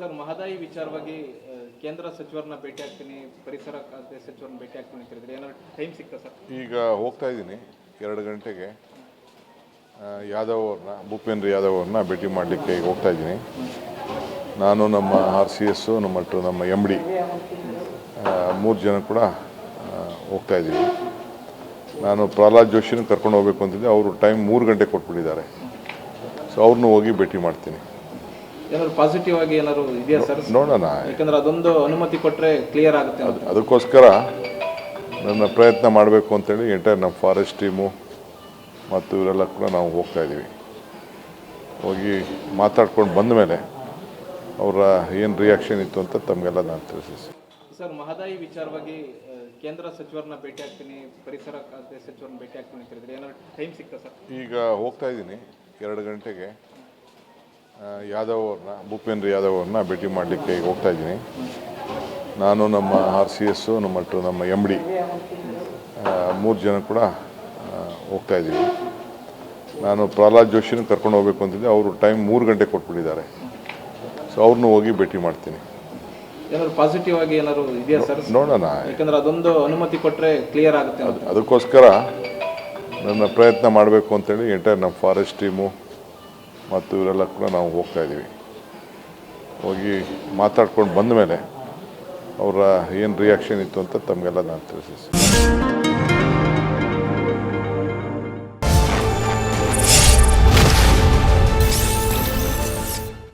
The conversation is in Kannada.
ಸರ್ ಮಹದಾಯಿ ವಿಚಾರವಾಗಿ ಕೇಂದ್ರ ಸಚಿವರನ್ನ ಭೇಟಿ ಆಗ್ತೀನಿ, ಪರಿಸರ ಖಾತೆ ಸಚಿವರನ್ನ ಭೇಟಿ ಆಗ್ತೀನಿ ಅಂತ ಹೇಳಿದ್ರೆ ಏನಾದ್ರು ಟೈಮ್ ಸಿಗ್ತಾ ಸರ್? ಈಗ ಹೋಗ್ತಾ ಇದ್ದೀನಿ 2 ಗಂಟೆಗೆ ಯಾದವ್ ಅವ್ರನ್ನ, ಭೂಪೇಂದ್ರ ಯಾದವ್ ಅವ್ರನ್ನ ಭೇಟಿ ಮಾಡಲಿಕ್ಕೆ ಈಗ ಹೋಗ್ತಾ ಇದ್ದೀನಿ. ನಾನು ನಮ್ಮ RCS ನಮ್ಮ MD 3 ಜನ ಕೂಡ ಹೋಗ್ತಾ ಇದ್ದೀವಿ. ನಾನು ಪ್ರಹ್ಲಾದ್ ಜೋಶಿನ ಕರ್ಕೊಂಡು ಹೋಗಬೇಕು ಅಂತಿದ್ದೆ, ಅವರು ಟೈಮ್ 3 ಗಂಟೆ ಕೊಟ್ಬಿಟ್ಟಿದ್ದಾರೆ. ಸೊ ಅವ್ರನ್ನೂ ಹೋಗಿ ಭೇಟಿ ಮಾಡ್ತೀನಿ. ಏನಾದ್ರು ಪಾಸಿಟಿವ್ ಆಗಿ ಏನಾದ್ರು ಇದೆಯಾ ಸರ್? ನೋಡೋಣ, ಯಾಕಂದ್ರೆ ಅದೊಂದು ಅನುಮತಿ ಕೊಟ್ಟರೆ ಕ್ಲಿಯರ್ ಆಗುತ್ತೆ. ಅದಕ್ಕೋಸ್ಕರ ನನ್ನ ಪ್ರಯತ್ನ ಮಾಡಬೇಕು ಅಂತೇಳಿ ಎಂಟೈರ್ ನಮ್ಮ ಫಾರೆಸ್ಟ್ ಟೀಮು ಮತ್ತು ಇವರೆಲ್ಲ ಕೂಡ ನಾವು ಹೋಗ್ತಾ ಇದ್ದೀವಿ. ಹೋಗಿ ಮಾತಾಡ್ಕೊಂಡು ಬಂದ ಮೇಲೆ ಅವರ ಏನು ರಿಯಾಕ್ಷನ್ ಇತ್ತು ಅಂತ ತಮಗೆಲ್ಲ ನಾನು ತಿಳಿಸ್ತೀನಿ. ಸರ್ ಮಹದಾಯಿ ವಿಚಾರವಾಗಿ ಕೇಂದ್ರ ಸಚಿವರನ್ನ ಭೇಟಿ ಆಗ್ತೀನಿ, ಪರಿಸರ ಖಾತೆ ಸಚಿವರನ್ನ ಭೇಟಿ ಆಗ್ತೀನಿ ಅಂತ ಹೇಳಿದ್ರೆ ಏನಾದ್ರು ಟೈಮ್ ಸಿಗ್ತಾ ಸರ್? ಈಗ ಹೋಗ್ತಾ ಇದ್ದೀನಿ 2 ಗಂಟೆಗೆ ಯಾದವ್ ಅವ್ರನ್ನ, ಭೂಪೇಂದ್ರ ಯಾದವ್ ಅವ್ರನ್ನ ಭೇಟಿ ಮಾಡಲಿಕ್ಕೆ ಈಗ ಹೋಗ್ತಾ ಇದ್ದೀನಿ. ನಾನು ನಮ್ಮ RCS ನಮ್ಮ MD 3 ಜನ ಕೂಡ ಹೋಗ್ತಾ ಇದ್ದೀವಿ. ನಾನು ಪ್ರಹ್ಲಾದ್ ಜೋಶಿನ ಕರ್ಕೊಂಡು ಹೋಗಬೇಕು ಅಂತಿದ್ದೆ, ಅವರು ಟೈಮ್ 3 ಗಂಟೆ ಕೊಟ್ಬಿಟ್ಟಿದ್ದಾರೆ. ಸೊ ಅವ್ರನ್ನೂ ಹೋಗಿ ಭೇಟಿ ಮಾಡ್ತೀನಿ. ಏನಾದ್ರು ಪಾಸಿಟಿವ್ ಆಗಿ ಏನಾದ್ರು ಇದೆಯಾ ಸರ್? ನೋಡೋಣ, ಯಾಕಂದ್ರೆ ಅದೊಂದು ಅನುಮತಿ ಕೊಟ್ಟರೆ ಕ್ಲಿಯರ್ ಆಗುತ್ತೆ. ಅದಕ್ಕೋಸ್ಕರ ನನ್ನ ಪ್ರಯತ್ನ ಮಾಡಬೇಕು ಅಂತೇಳಿ ಎಂಟೈರ್ ನಮ್ಮ ಫಾರೆಸ್ಟ್ ಟೀಮು ಮತ್ತು ಇವರೆಲ್ಲ ಕೂಡ ನಾವು ಹೋಗ್ತಾ ಇದ್ದೀವಿ. ಹೋಗಿ ಮಾತಾಡ್ಕೊಂಡು ಬಂದ ಮೇಲೆ ಅವರ ಏನು ರಿಯಾಕ್ಷನ್ ಇತ್ತು ಅಂತ ತಮಗೆಲ್ಲ ನಾನು ತಿಳಿಸ್ತೀನಿ.